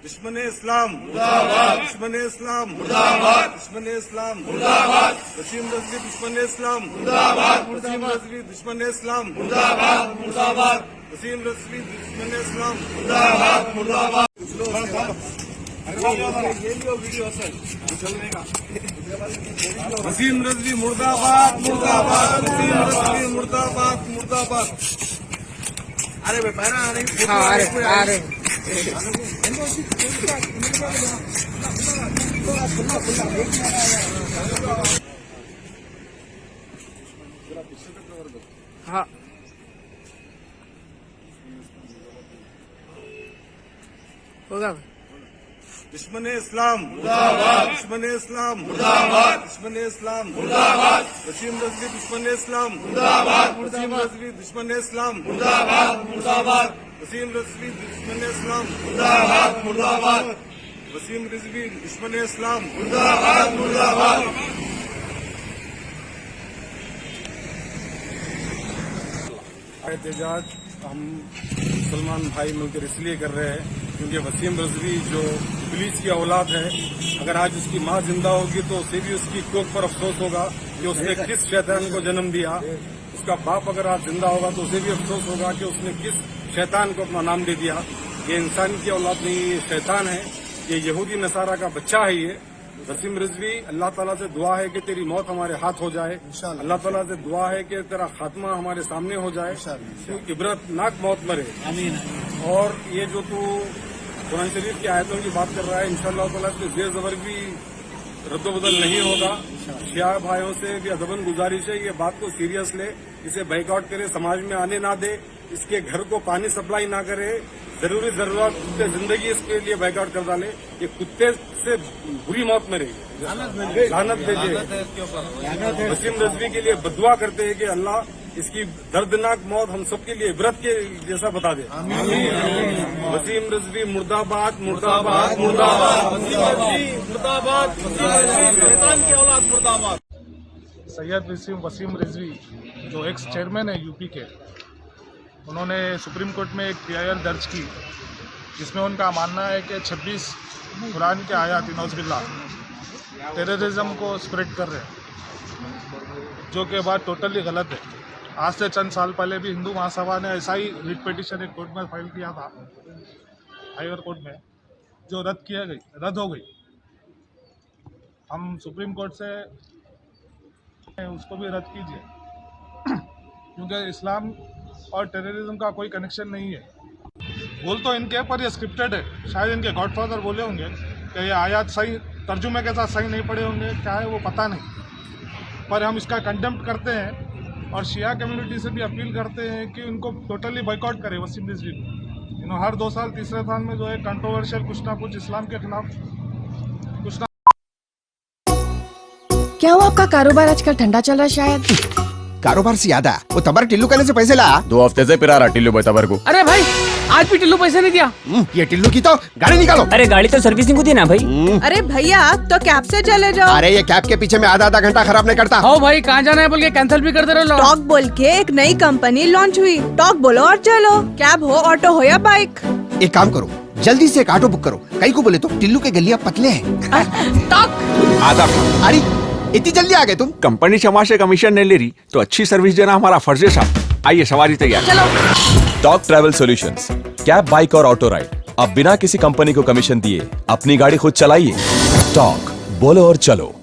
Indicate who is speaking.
Speaker 1: दुश्मन इस्लाम मुर्दाबाद, दुश्मन इस्लाम मुर्दाबाद, दुश्मन इस्लाम मुर्दाबाद, वसीम रजवी दुश्मन इस्लाम मुर्दाबाद, वसीम रजवी दुश्मन इस्लाम मुर्दाबाद, मुर्दाबाद, वसीम रजवी दुश्मन इस्लाम मुर्दाबाद, मुर्दाबाद। वीडियो सर चलने का वसीम रजवी मुर्दाबाद, मुर्दाबाद, वसीम रजवी मुर्दाबाद, मुर्दाबाद। अरे भाई पैरा आ रही
Speaker 2: हाँ होगा।
Speaker 1: दुश्मन इस्लाम मुर्दाबाद, दुश्मन इस्लाम मुर्दाबाद, दुश्मन इस्लाम मुर्दाबाद, वसीम रजवी दुश्मन इस्लाम मुर्दाबाद, वसीम रजवी दुश्मन इस्लाम मुर्दाबाद, मुर्दाबाद, वसीम रजवी दुश्मन इस्लाम मुर्दाबाद, मुर्दाबाद, वसीम रजवी दुश्मन इस्लाम मुर्दाबाद, मुर्दाबाद। एहतजाज हम मुसलमान भाई मिलकर इसलिए कर रहे हैं क्योंकि वसीम रजवी जो इब्लीस की औलाद है, अगर आज उसकी माँ जिंदा होगी तो उसे भी उसकी कोख पर अफसोस होगा कि उसने किस शैतान को जन्म दिया। उसका बाप अगर आज जिंदा होगा तो उसे भी अफसोस होगा कि उसने किस शैतान को अपना नाम दे दिया। ये इंसान की औलाद नहीं, ये शैतान है, ये यहूदी नसारा का बच्चा है। ये वसीम रिजवी, अल्लाह ताला से दुआ है कि तेरी मौत हमारे हाथ हो जाए। अल्लाह ताला से दुआ है कि तेरा खात्मा हमारे सामने हो जाए, इबरतनाक मौत मरे। और ये जो तू कुरान शरीफ की आयतों की बात कर रहा है, इंशाअल्लाह ताला इसमें जेर जबर भी रद्दोबदल नहीं होगा। शिया भाइयों से भी अदबन गुजारिश है, ये बात को सीरियस ले, इसे बाइकआउट करे, समाज में आने ना दे, इसके घर को पानी सप्लाई ना करे, जरूरी जरूरत जिंदगी इसके लिए बाइकआउट कर डाले। ये कुत्ते से बुरी मौत मरेगी, लानत भेजे। वसीम रजवी के लिए बदुआ करते हैं कि अल्लाह इसकी दर्दनाक मौत हम सबके लिए इबरत के जैसा बता दे। वसीम रजवी मुर्दाबाद, मुर्दाबाद, मुर्दाबाद, मुर्दाबाद, शैतान की औलाद मुर्दाबाद।
Speaker 3: सैयद वसीम रिजवी जो एक्स चेयरमैन है यूपी के, उन्होंने सुप्रीम कोर्ट में एक PIR दर्ज की जिसमें उनका मानना है कि 26 कुरान के आयत नौज़बिल्लाह टेररिज्म को स्प्रेड कर रहे हैं, जो कि बात टोटली गलत है। आज से चंद साल पहले भी हिंदू महासभा ने ऐसा ही रिट पिटीशन एक कोर्ट में फाइल किया था, हायर कोर्ट में, जो रद्द हो गई। हम सुप्रीम कोर्ट से उसको भी रद्द कीजिए, क्योंकि इस्लाम और टेररिज्म का कोई कनेक्शन नहीं है। बोल तो इनके पर ये स्क्रिप्टेड है, शायद इनके गॉडफादर बोले होंगे कि ये आयत सही तर्जुमे के साथ सही नहीं पढ़े होंगे, क्या है वो पता नहीं, पर हम इसका कंडेम्प्ट करते हैं और शिया कम्युनिटी से भी अपील करते हैं कि उनको टोटली बॉयकॉट करें वसीम रिजवी को। हर 2 साल तीसरे साल में जो है कंट्रोवर्शियल कुछ ना कुछ इस्लाम के खिलाफ कुछ ना।
Speaker 2: क्या हुआ, आपका कारोबार आजकल ठंडा चल रहा है शायद?
Speaker 4: कारोबार से याद आया, वो तबर टिल्लू कहने से पैसे ला।
Speaker 5: 2 हफ्ते से पिरा रहा टिल्लू भाई तबर को।
Speaker 2: अरे भाई आज भी टिल्लू पैसे नहीं दिया।
Speaker 4: ये टिल्लू की तो गाड़ी निकालो।
Speaker 6: अरे गाड़ी तो सर्विसिंग होती है ना भाई।
Speaker 7: अरे भैया तो कैब से चले जाओ।
Speaker 4: अरे ये कैब के पीछे में आधा घंटा खराब नहीं करता।
Speaker 2: हो भाई कहाँ जाना है बोल के कैंसिल भी कर दे रहे हो।
Speaker 7: टॉक बोल के एक नई कंपनी लॉन्च हुई, टॉक बोलो और चलो। कैब हो, ऑटो हो या बाइक।
Speaker 4: एक काम करो, जल्दी से एक ऑटो बुक करो। कहीं को बोले तो टिल्लू के गलियां पतले हैं।
Speaker 2: टॉक
Speaker 4: आधा। अरे इतनी जल्दी आ गए तुम?
Speaker 5: कंपनी क्षमा से कमीशन नहीं ले रही तो अच्छी सर्विस देना हमारा फर्ज है साहब। आइए सवारी तैयार।
Speaker 2: चलो।
Speaker 8: Talk travel solutions, cab, bike और ऑटो राइड, अब बिना किसी कंपनी को कमीशन दिए अपनी गाड़ी खुद चलाइए। टॉक, बोलो और चलो।